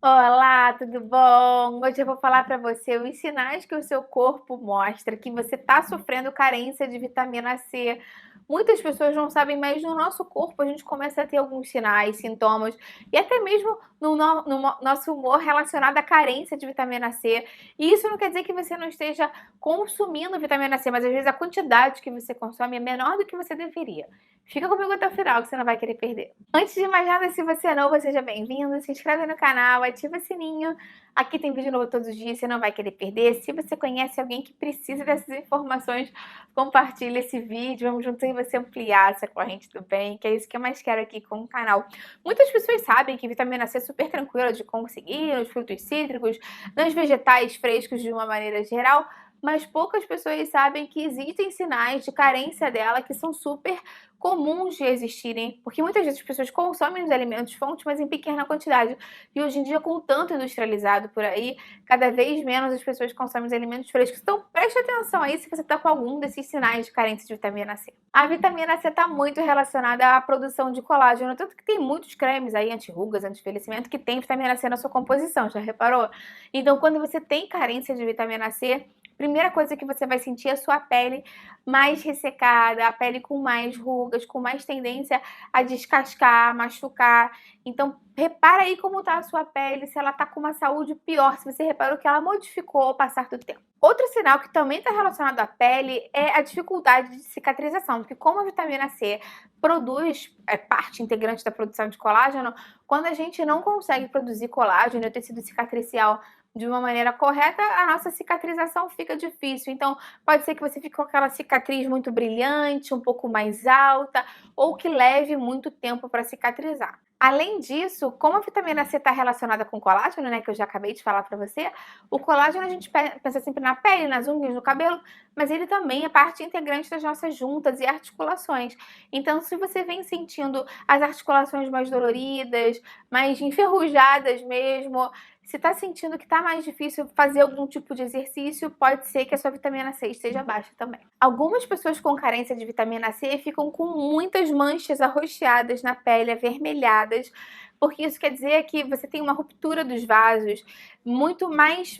Olá, tudo bom? Hoje eu vou falar para você os sinais que o seu corpo mostra que você está sofrendo carência de vitamina C. Muitas pessoas não sabem, mas no nosso corpo a gente começa a ter alguns sinais, sintomas e até mesmo no nosso humor relacionado à carência de vitamina C. E isso não quer dizer que você não esteja consumindo vitamina C, mas às vezes a quantidade que você consome é menor do que você deveria. Fica comigo até o final que você não vai querer perder. Antes de mais nada, se você é novo, seja bem-vindo, se inscreve no canal, ativa o sininho. Aqui tem vídeo novo todos os dias, você não vai querer perder. Se você conhece alguém que precisa dessas informações, compartilhe esse vídeo. Vamos juntos aí você ampliar essa corrente do bem, que é isso que eu mais quero aqui com o canal. Muitas pessoas sabem que vitamina C é super tranquila de conseguir nos frutos cítricos, nos vegetais frescos de uma maneira geral, mas poucas pessoas sabem que existem sinais de carência dela que são super comuns de existirem, porque muitas vezes as pessoas consomem os alimentos fontes, mas em pequena quantidade. E hoje em dia, com tanto industrializado por aí, cada vez menos as pessoas consomem os alimentos frescos. Então, preste atenção aí se você está com algum desses sinais de carência de vitamina C. A vitamina C está muito relacionada à produção de colágeno, tanto que tem muitos cremes aí, anti-rugas, anti-envelhecimento, que tem vitamina C na sua composição, já reparou? Então, quando você tem carência de vitamina C, primeira coisa que você vai sentir é a sua pele mais ressecada, a pele com mais rugas, com mais tendência a descascar, machucar. Então, repara aí como está a sua pele, se ela está com uma saúde pior, se você reparou que ela modificou ao passar do tempo. Outro sinal que também está relacionado à pele é a dificuldade de cicatrização, porque como a vitamina C produz, é parte integrante da produção de colágeno, quando a gente não consegue produzir colágeno, o tecido cicatricial de uma maneira correta, a nossa cicatrização fica difícil. Então, pode ser que você fique com aquela cicatriz muito brilhante, um pouco mais alta, ou que leve muito tempo para cicatrizar. Além disso, como a vitamina C está relacionada com colágeno, né, que eu já acabei de falar para você, o colágeno a gente pensa sempre na pele, nas unhas, no cabelo, mas ele também é parte integrante das nossas juntas e articulações. Então, se você vem sentindo as articulações mais doloridas, mais enferrujadas mesmo, se está sentindo que está mais difícil fazer algum tipo de exercício, pode ser que a sua vitamina C esteja baixa também. Algumas pessoas com carência de vitamina C ficam com muitas manchas arroxeadas na pele, avermelhadas, porque isso quer dizer que você tem uma ruptura dos vasos, muito mais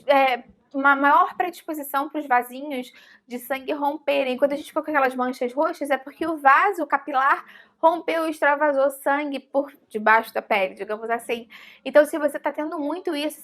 uma maior predisposição para os vasinhos de sangue romperem. Quando a gente fica com aquelas manchas roxas, é porque o vaso capilar rompeu e extravasou sangue por debaixo da pele, digamos assim. Então, se você está tendo muito isso,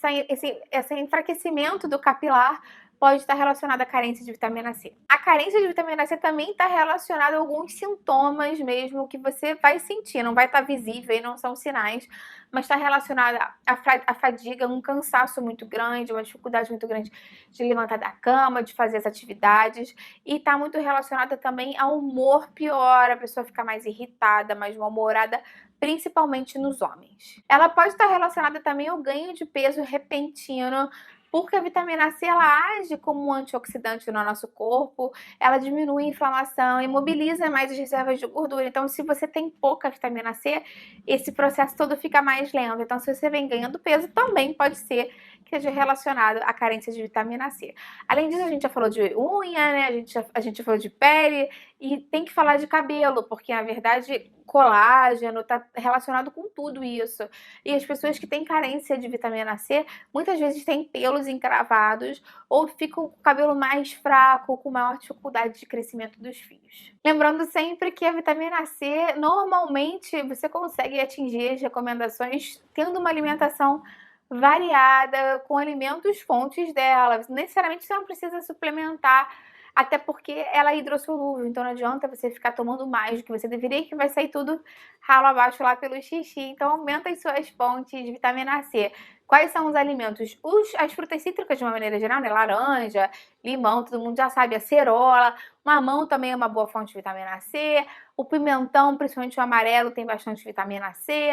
esse enfraquecimento do capilar, pode estar relacionado à carência de vitamina C. A carência de vitamina C também está relacionada a alguns sintomas mesmo que você vai sentir, não vai estar visível e não são sinais, mas está relacionada à fadiga, um cansaço muito grande, uma dificuldade muito grande de levantar da cama, de fazer as atividades, e está muito relacionada também ao humor pior, a pessoa fica mais irritada, mais mal-humorada, principalmente nos homens. Ela pode estar relacionada também ao ganho de peso repentino, porque a vitamina C ela age como um antioxidante no nosso corpo, ela diminui a inflamação, imobiliza mais as reservas de gordura. Então, se você tem pouca vitamina C, esse processo todo fica mais lento. Então, se você vem ganhando peso, também pode ser que seja relacionado à carência de vitamina C. Além disso, a gente já falou de unha, né? A gente já falou de pele e tem que falar de cabelo, porque na verdade colágeno está relacionado com tudo isso. E as pessoas que têm carência de vitamina C muitas vezes têm pelos encravados ou ficam com o cabelo mais fraco, com maior dificuldade de crescimento dos fios. Lembrando sempre que a vitamina C, normalmente você consegue atingir as recomendações tendo uma alimentação variada, com alimentos fontes dela. Necessariamente você não precisa suplementar, até porque ela é hidrossolúvel, então não adianta você ficar tomando mais do que você deveria, que vai sair tudo ralo abaixo lá pelo xixi. Então aumenta as suas fontes de vitamina C. Quais são os alimentos? As frutas cítricas de uma maneira geral, né? Laranja, limão, todo mundo já sabe, acerola, mamão também é uma boa fonte de vitamina C, o pimentão, principalmente o amarelo, tem bastante vitamina C,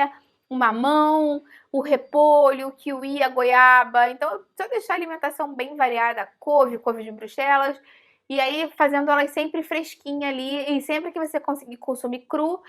o mamão, o repolho, o kiwi, a goiaba. Então, só deixar a alimentação bem variada, couve de Bruxelas, e aí fazendo elas sempre fresquinha ali, e sempre que você conseguir consumir cru,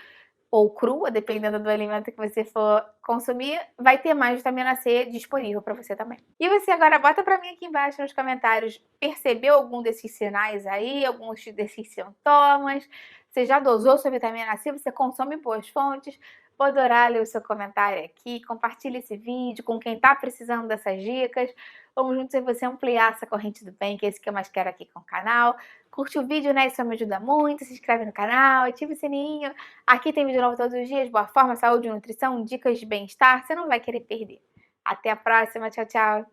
ou crua, dependendo do alimento que você for consumir, vai ter mais vitamina C disponível para você também. E você agora bota para mim aqui embaixo nos comentários, percebeu algum desses sinais aí, alguns desses sintomas? Você já dosou sua vitamina C? Você consome boas fontes? Vou adorar ler o seu comentário aqui. Compartilhe esse vídeo com quem tá precisando dessas dicas. Vamos juntos e você ampliar essa corrente do bem, que é isso que eu mais quero aqui com o canal. Curte o vídeo, né? Isso me ajuda muito. Se inscreve no canal, ativa o sininho. Aqui tem vídeo novo todos os dias. Boa forma, saúde, nutrição, dicas de bem-estar. Você não vai querer perder. Até a próxima. Tchau, tchau.